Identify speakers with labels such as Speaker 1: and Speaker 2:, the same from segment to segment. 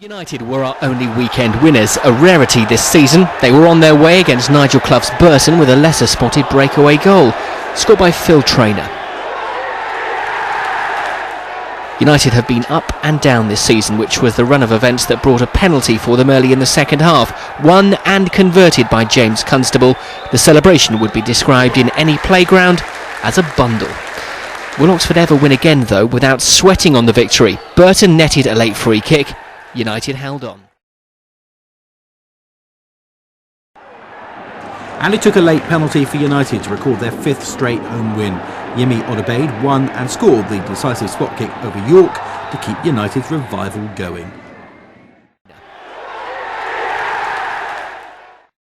Speaker 1: United were our only weekend winners, a rarity this season. They were on their way against Nigel Clough's Burton with a lesser spotted breakaway goal, scored by Phil Traynor. United have been up and down this season, which was the run of events that brought a penalty for them early in the second half, won and converted by James Constable. The celebration would be described in any playground as a bundle. Will Oxford ever win again, though, without sweating on the victory? Burton netted a late free kick. United held on.
Speaker 2: And it took a late penalty for United to record their fifth straight home win. Yemi Odebeid won and scored the decisive spot kick over York to keep United's revival going.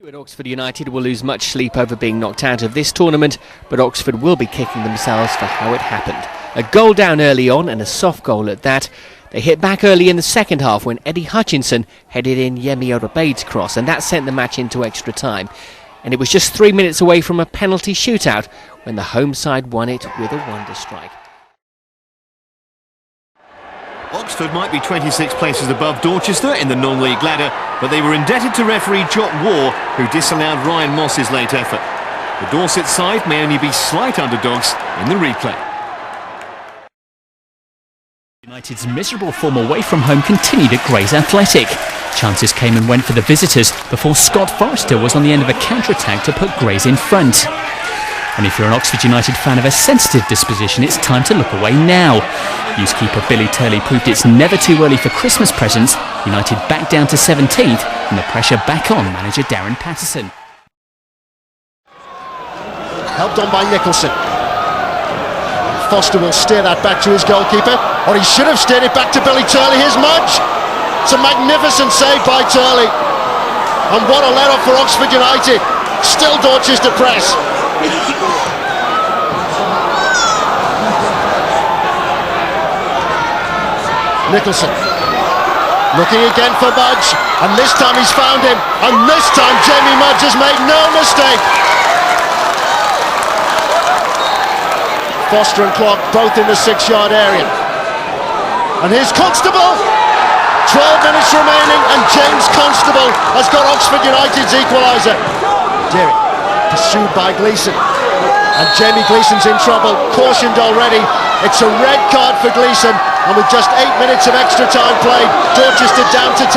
Speaker 1: At Oxford United will lose much sleep over being knocked out of this tournament, but Oxford will be kicking themselves for how it happened. A goal down early on, and a soft goal at that. They hit back early in the second half when Eddie Hutchinson headed in Yemi Odebeid's cross, and that sent the match into extra time. And it was just 3 minutes away from a penalty shootout when the home side won it with a wonder strike.
Speaker 3: Oxford might be 26 places above Dorchester in the non-league ladder, but they were indebted to referee Jock Waugh, who disallowed Ryan Moss's late effort. The Dorset side may only be slight underdogs in the replay.
Speaker 4: United's miserable form away from home continued at Grays Athletic. Chances came and went for the visitors before Scott Forrester was on the end of a counter-attack to put Grays in front. And if you're an Oxford United fan of a sensitive disposition, it's time to look away now. Youth keeper Billy Turley proved it's never too early for Christmas presents. United back down to 17th and the pressure back on manager Darren Patterson.
Speaker 5: Helped on by Nicholson. Foster will steer that back to his goalkeeper, or he should have steered it back to Billy Turley. Here's Mudge. It's a magnificent save by Turley. And what a let-off for Oxford United. Still Dorchester press. Nicholson. Looking again for Mudge. And this time he's found him. And this time Jamie Mudge has made no mistake. Foster and Clark both in the 6-yard area. And here's Constable. 12 minutes remaining and James Constable has got Oxford United's equaliser. Derrick pursued by Gleeson. And Jamie Gleeson's in trouble, cautioned already. It's a red card for Gleeson, and with just 8 minutes of extra time played, Dorchester down to 10.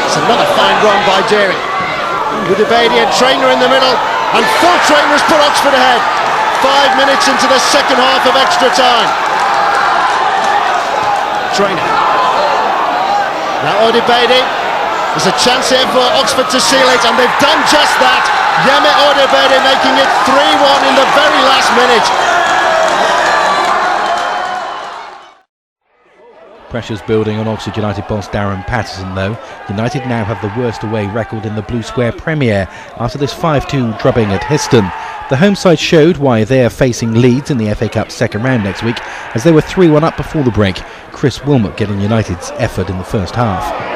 Speaker 5: It's another fine run by Derrick. Odebeid and Traynor in the middle, and Phil Traynor has put Oxford ahead. 5 minutes into the second half of extra time. Traynor. Now Odebeid. There's a chance here for Oxford to seal it, and they've done just that. Yemi Odebeid making it 3-1 in the very last minute.
Speaker 2: Pressure's building on Oxford United boss Darren Patterson, though. United now have the worst away record in the Blue Square Premier after this 5-2 drubbing at Histon. The home side showed why they are facing Leeds in the FA Cup second round next week, as they were 3-1 up before the break. Chris Wilmot getting United's effort in the first half.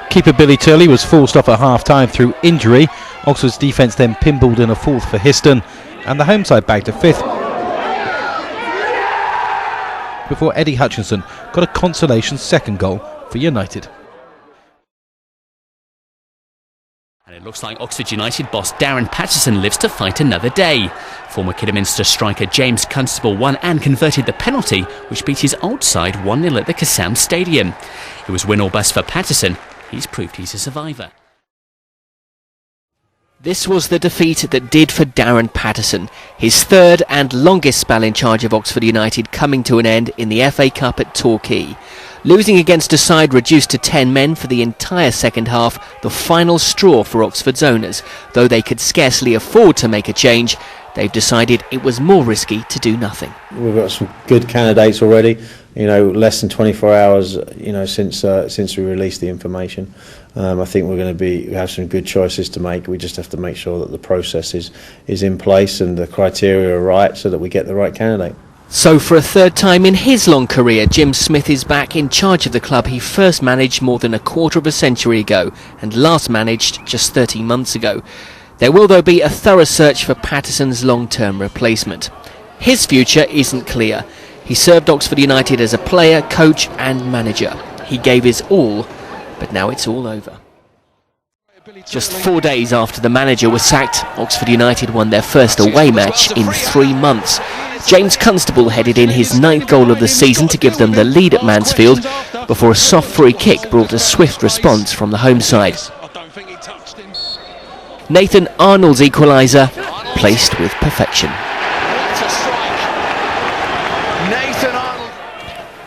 Speaker 2: Keeper Billy Turley was forced off at half-time through injury. Oxford's defence then pinballed in a fourth for Histon, and the home side back to fifth before Eddie Hutchinson got a consolation second goal for United.
Speaker 4: And it looks like Oxford United boss Darren Patterson lives to fight another day. Former Kidderminster striker James Constable won and converted the penalty, which beat his old side 1-0 at the Kassam Stadium. It was win or bust for Patterson. He's proved he's a survivor.
Speaker 1: This was the defeat that did for Darren Patterson. His third and longest spell in charge of Oxford United coming to an end in the FA Cup at Torquay. Losing against a side reduced to 10 men for the entire second half, the final straw for Oxford's owners. Though they could scarcely afford to make a change, they've decided it was more risky to do nothing.
Speaker 6: We've got some good candidates already. Less than 24 hours, since we released the information. I think we're going to have some good choices to make. We just have to make sure that the process is in place and the criteria are right so that we get the right candidate.
Speaker 1: So for a third time in his long career, Jim Smith is back in charge of the club he first managed more than a quarter of a century ago and last managed just 13 months ago. There will, though, be a thorough search for Patterson's long-term replacement. His future isn't clear. He served Oxford United as a player, coach and manager. He gave his all, but now it's all over. Just 4 days after the manager was sacked, Oxford United won their first away match in 3 months. James Constable headed in his 9th goal of the season to give them the lead at Mansfield, before a soft free kick brought a swift response from the home side. Nathan Arnold's equaliser, placed with perfection.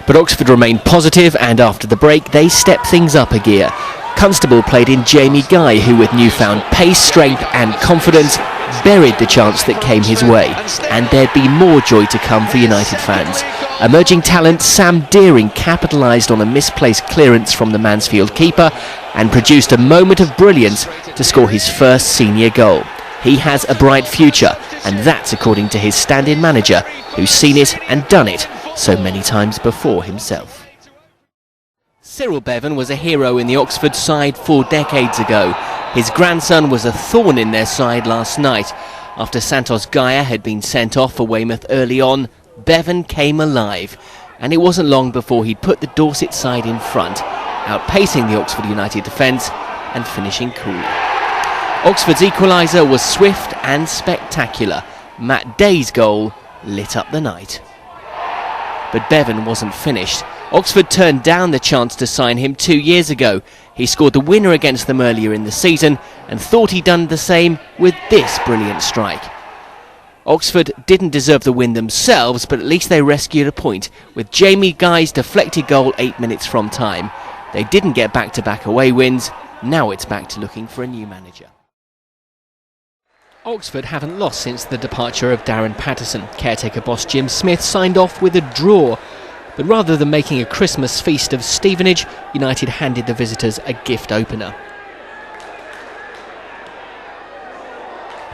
Speaker 1: But Oxford remained positive, and after the break they stepped things up a gear. Constable played in Jamie Guy, who with newfound pace, strength and confidence buried the chance that came his way, and there'd be more joy to come for United fans. Emerging talent Sam Deering capitalised on a misplaced clearance from the Mansfield keeper and produced a moment of brilliance to score his first senior goal. He has a bright future, and that's according to his stand-in manager, who's seen it and done it so many times before himself. Cyril Bevan was a hero in the Oxford side 4 decades ago. His grandson was a thorn in their side last night. After Santos Gaia had been sent off for Weymouth early on, Bevan came alive, and it wasn't long before he'd put the Dorset side in front, outpacing the Oxford United defence and finishing coolly. Oxford's equaliser was swift and spectacular. Matt Day's goal lit up the night. But Bevan wasn't finished. Oxford turned down the chance to sign him 2 years ago. He scored the winner against them earlier in the season and thought he'd done the same with this brilliant strike. Oxford didn't deserve the win themselves, but at least they rescued a point with Jamie Guy's deflected goal 8 minutes from time. They didn't get back-to-back away wins. Now it's back to looking for a new manager. Oxford haven't lost since the departure of Darren Patterson. Caretaker boss Jim Smith signed off with a draw. But rather than making a Christmas feast of Stevenage, United handed the visitors a gift opener.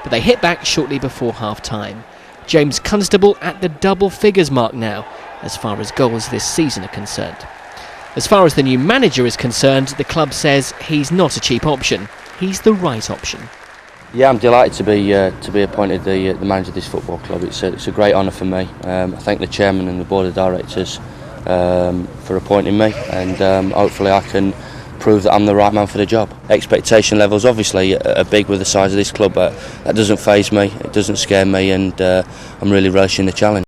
Speaker 1: But they hit back shortly before half-time. James Constable at the double figures mark now, as far as goals this season are concerned. As far as the new manager is concerned, the club says he's not a cheap option. He's the right option.
Speaker 7: Yeah, I'm delighted to be appointed the manager of this football club. It's a great honour for me. I thank the chairman and the board of directors for appointing me, and hopefully I can prove that I'm the right man for the job. Expectation levels obviously are big with the size of this club, but that doesn't faze me, it doesn't scare me, and I'm really relishing the challenge.